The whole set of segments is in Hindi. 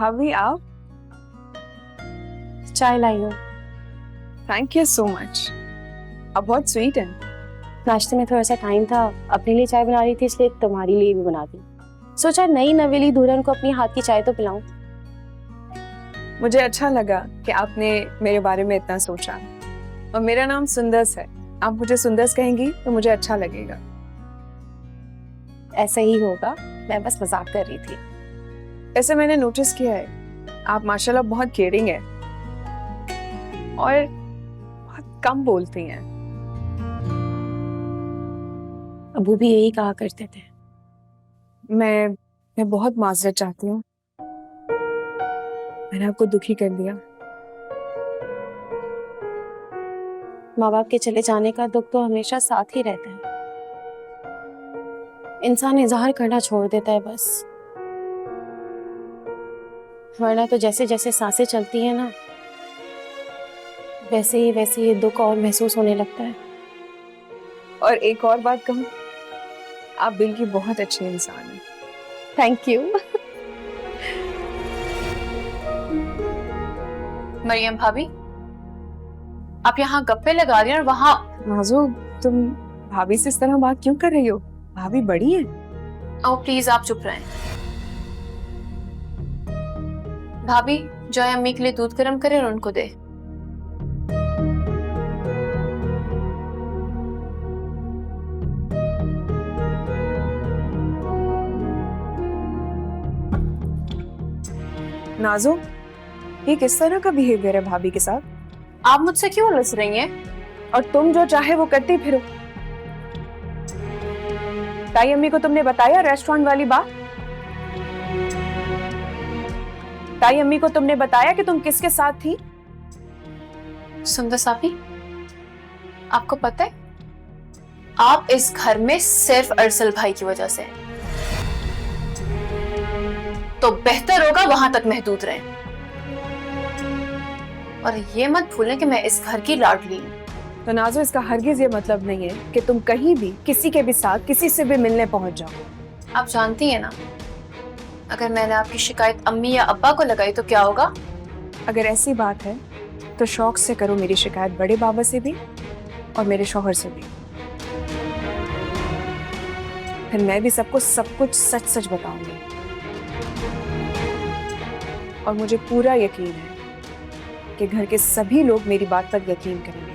भाभी आप? चाय लाई हूँ। Thank you so much. आप बहुत स्वीट हैं। नाश्ते में थोड़ा सा टाइम था, अपने लिए चाय बना रही थी, इसलिए तुम्हारी लिए भी बना दी। सोचा नई नवेली दुल्हन को अपनी हाथ की चाय तो पिलाऊं। मुझे अच्छा लगा कि आपने मेरे बारे में इतना सोचा। और मेरा नाम सुंदस है, आप मुझे सुंदस कहेंगी तो मुझे अच्छा लगेगा। ऐसा ही होगा, मैं बस मजाक कर रही थी। ऐसे मैंने नोटिस किया है, आप माशाल्लाह बहुत केयरिंग हैं और बहुत कम बोलती हैं। अबू भी यही कहा करते थे। मैं बहुत माजरत चाहती हूँ, मैंने आपको दुखी कर दिया। माँ बाप के चले जाने का दुख तो हमेशा साथ ही रहता है, इंसान इजहार करना छोड़ देता है बस। वरना तो जैसे जैसे सांसें चलती है ना, वैसे ही ये दुख और महसूस होने लगता है। और एक और बात कहूँ, आप दिल की बहुत अच्छी इंसान हैं। Thank you. मरियम भाभी, आप यहाँ गप्पे लगा रही हैं और वहाँ। नाज़ो, तुम भाभी से इस तरह बात क्यों कर रही हो? भाभी बड़ी है। ओ प्लीज आप चुप रहें। भाभी, जॉय अम्मी के लिए दूध गर्म करे और उनको दे। नाज़ो, ये किस तरह का बिहेवियर है भाभी के साथ? आप मुझसे क्यों उलझ रही हैं? और तुम जो चाहे वो करती फिरो। ताई अम्मी को तुमने बताया रेस्टोरेंट वाली बात? ताई अम्मी को तुमने बताया कि तुम किसके साथ थी? सुंदर साफी, आपको पता है आप इस घर में सिर्फ अरसल भाई की वजह से हैं। तो बेहतर होगा वहां तक महदूद रहें। और ये मत भूलें कि मैं इस घर की लाडली हूं। तो नाज़ो, इसका हरगिज ये मतलब नहीं है कि तुम कहीं भी किसी के भी साथ किसी से भी मिलने पहुंच जाओ। आप जानती हैं ना, अगर मैंने आपकी शिकायत अम्मी या अब्बा को लगाई तो क्या होगा? अगर ऐसी बात है तो शौक से करो मेरी शिकायत बड़े बाबा से भी और मेरे शौहर से भी। फिर मैं भी सबको सब कुछ सच सच बताऊंगी। और मुझे पूरा यकीन है कि घर के सभी लोग मेरी बात पर यकीन करेंगे।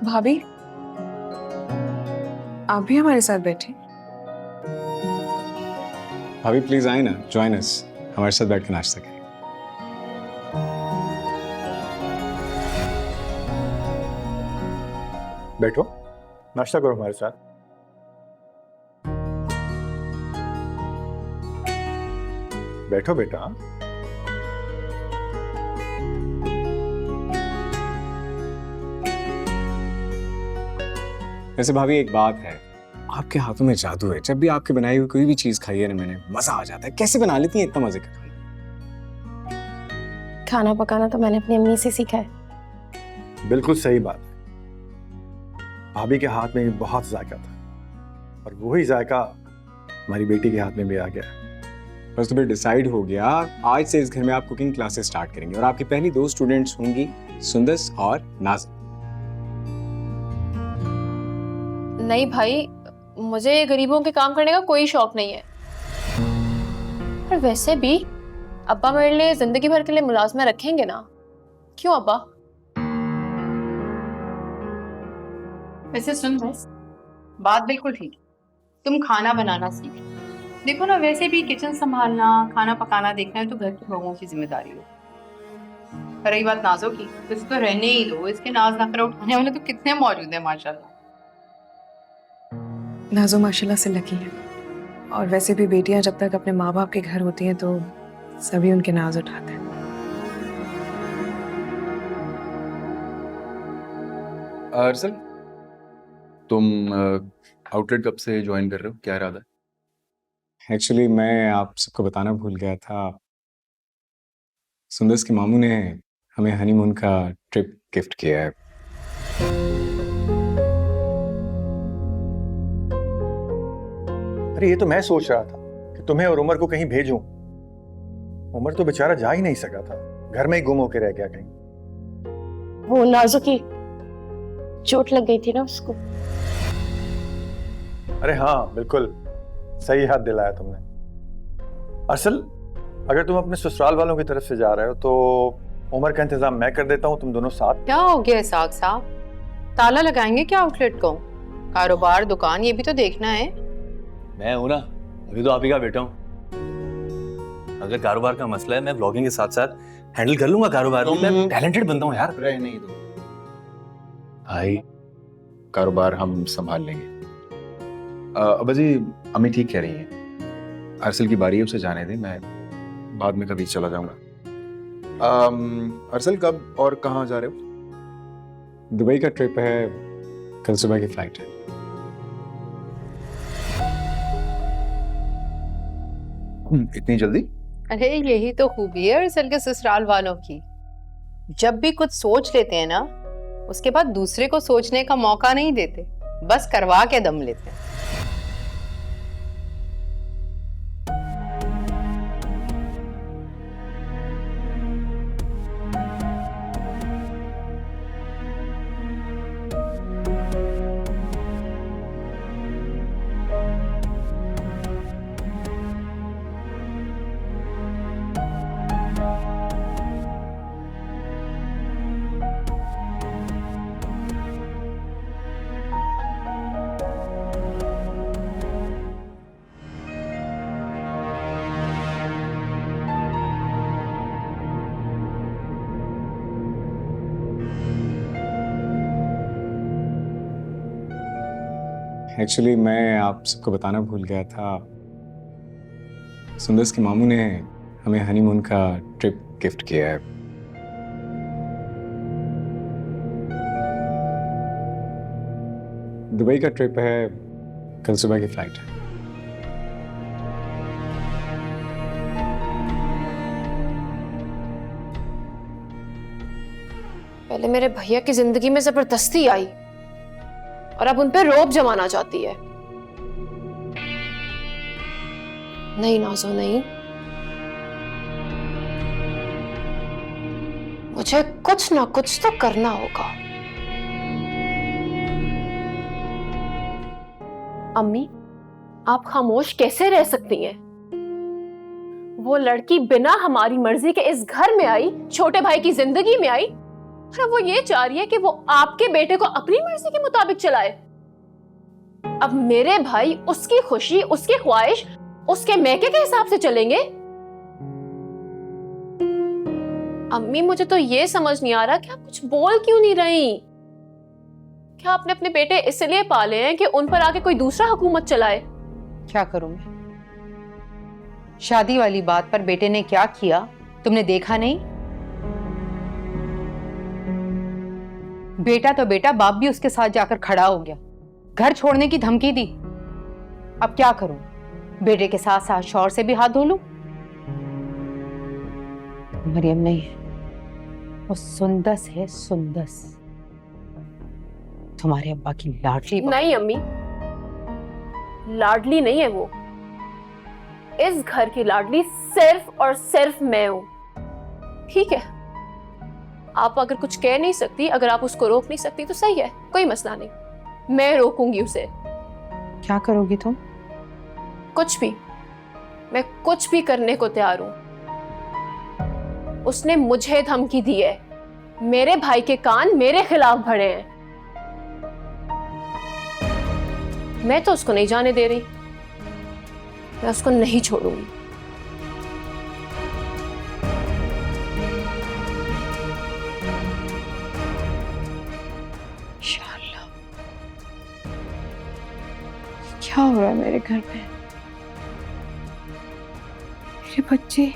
भाभी, आप भी हमारे साथ बैठे। भाभी प्लीज आए ना, जॉइन अस, हमारे साथ बैठ के नाश्ता करें। बैठो, नाश्ता करो हमारे साथ। बैठो बेटा। वैसे भाभी एक बात है, आपके हाथों में जादू है। जब भी आपकी बनाई हुई कोई भी चीज खाई है ना मैंने, मजा आ जाता है। कैसे बना लेती हैं इतना मजे का खाना? खाना पकाना तो मैंने अपनी अम्मी से सीखा है। बिल्कुल सही बात है, भाभी के हाथ में भी बहुत जायका था और वही जायका हमारी बेटी के हाथ में भी आ गया। बस तो फिर डिसाइड हो गया, आज से इस घर में आप कुकिंग क्लासेस स्टार्ट करेंगे और आपकी पहली 2 स्टूडेंट्स होंगी सुंदस और नाज़। नहीं भाई, मुझे गरीबों के काम करने का कोई शौक नहीं है। पर वैसे भी अब्बा मेरे लिए जिंदगी भर के लिए मुलाजमा रखेंगे ना? क्यों अब्बा? वैसे सुन बस, बात बिल्कुल ठीक है। तुम खाना बनाना सीख। देखो ना, वैसे भी किचन संभालना, खाना पकाना देखना है तो घर की बहुओं की जिम्मेदारी हो। रही बात नाजो की, तो इसे तो रहने ही दो, इसके नाज नखरे उठाने वाले तो कितने मौजूद हैं माशाल्लाह। नाजो माशाल्लाह से लकी है, और वैसे भी बेटियां जब तक अपने माँ बाप के घर होती हैं तो सभी उनके नाज उठाते हैं। अर्सल, तुम आउटलेट कब से ज्वाइन कर रहे हो, क्या इरादा है? एक्चुअली मैं आप सबको बताना भूल गया था, सुंदर्स के मामू ने हमें हनीमून का ट्रिप गिफ्ट किया है। अरे ये तो मैं सोच रहा था कि तुम्हें और उमर को कहीं भेजूं। उमर तो बेचारा जा ही नहीं सका था, घर में ही गुम होके रह गया कहीं। वो नाजो की चोट लग गई थी ना उसको। अरे हाँ बिल्कुल सही याद दिलाया तुमने। असल अगर तुम अपने ससुराल वालों की तरफ से जा रहे हो तो उमर का इंतजाम मैं कर देता हूँ, तुम दोनों साथ। क्या हो गया इसाक साहब, ताला लगाएंगे क्या आउटलेट को? कारोबार दुकान ये भी तो देखना है। मैं हूं ना, अभी तो आप ही का बेटा हूँ। अगर कारोबार का मसला है मैं ब्लॉगिंग के साथ साथ हैंडल कर लूंगा कारोबार भी। मैं टैलेंटेड बनता हूँ यार। रह नहीं दो भाई, कारोबार हम संभाल लेंगे। अब्बा जी, अम्मी ठीक कह रही हैं, अरसल की बारी है, उसे जाने दें, मैं बाद में कभी चला जाऊंगा। अरसल कब और कहाँ जा रहे हो? दुबई का ट्रिप है, कल सुबह की फ्लाइट है। इतनी जल्दी? अरे यही तो खूबी है अरसल के ससुराल वालों की, जब भी कुछ सोच लेते हैं ना उसके बाद दूसरे को सोचने का मौका नहीं देते, बस करवा के दम लेते हैं। एक्चुअली मैं आप सबको बताना भूल गया था, सुंदर्स के मामू ने हमें हनीमून का ट्रिप गिफ्ट किया है। दुबई का ट्रिप है, कल सुबह की फ्लाइट है। पहले मेरे भैया की जिंदगी में जबरदस्ती आई और अब उन पे रौब जमाना चाहती है। नहीं नाज़ो नहीं, मुझे कुछ ना कुछ तो करना होगा। अम्मी, आप खामोश कैसे रह सकती हैं? वो लड़की बिना हमारी मर्जी के इस घर में आई, छोटे भाई की जिंदगी में आई, और वो ये चाह रही है कि वो आपके बेटे को अपनी मर्जी के मुताबिक चलाए। अब मेरे भाई उसकी खुशी, उसकी ख्वाहिश, उसके मैके के हिसाब से चलेंगे। अम्मी, मुझे तो ये समझ नहीं आ रहा कि आप कुछ बोल क्यों नहीं रही। क्या आपने अपने बेटे इसलिए पाले हैं कि उन पर आके कोई दूसरा हुकूमत चलाए? क्या करूं मैं? शादी वाली बात पर बेटे ने क्या किया तुमने देखा नहीं? बेटा तो बेटा, बाप भी उसके साथ जाकर खड़ा हो गया, घर छोड़ने की धमकी दी। अब क्या करूं? बेटे के साथ साथ शौहर से भी हाथ धो लूं? मरियम नहीं है, वो सुंदस है, सुंदस, तुम्हारे अब्बा की लाडली। नहीं अम्मी, लाडली नहीं है वो। इस घर की लाडली सिर्फ और सिर्फ मैं हूं। ठीक है, आप अगर कुछ कह नहीं सकती, अगर आप उसको रोक नहीं सकती तो सही है, कोई मसला नहीं, मैं रोकूंगी उसे। क्या करोगी तुम? कुछ भी, मैं कुछ भी करने को तैयार हूं। उसने मुझे धमकी दी है, मेरे भाई के कान मेरे खिलाफ भरे हैं, मैं तो उसको नहीं जाने दे रही, मैं उसको नहीं छोड़ूंगी। क्या हो रहा है मेरे घर में? मेरे बच्चे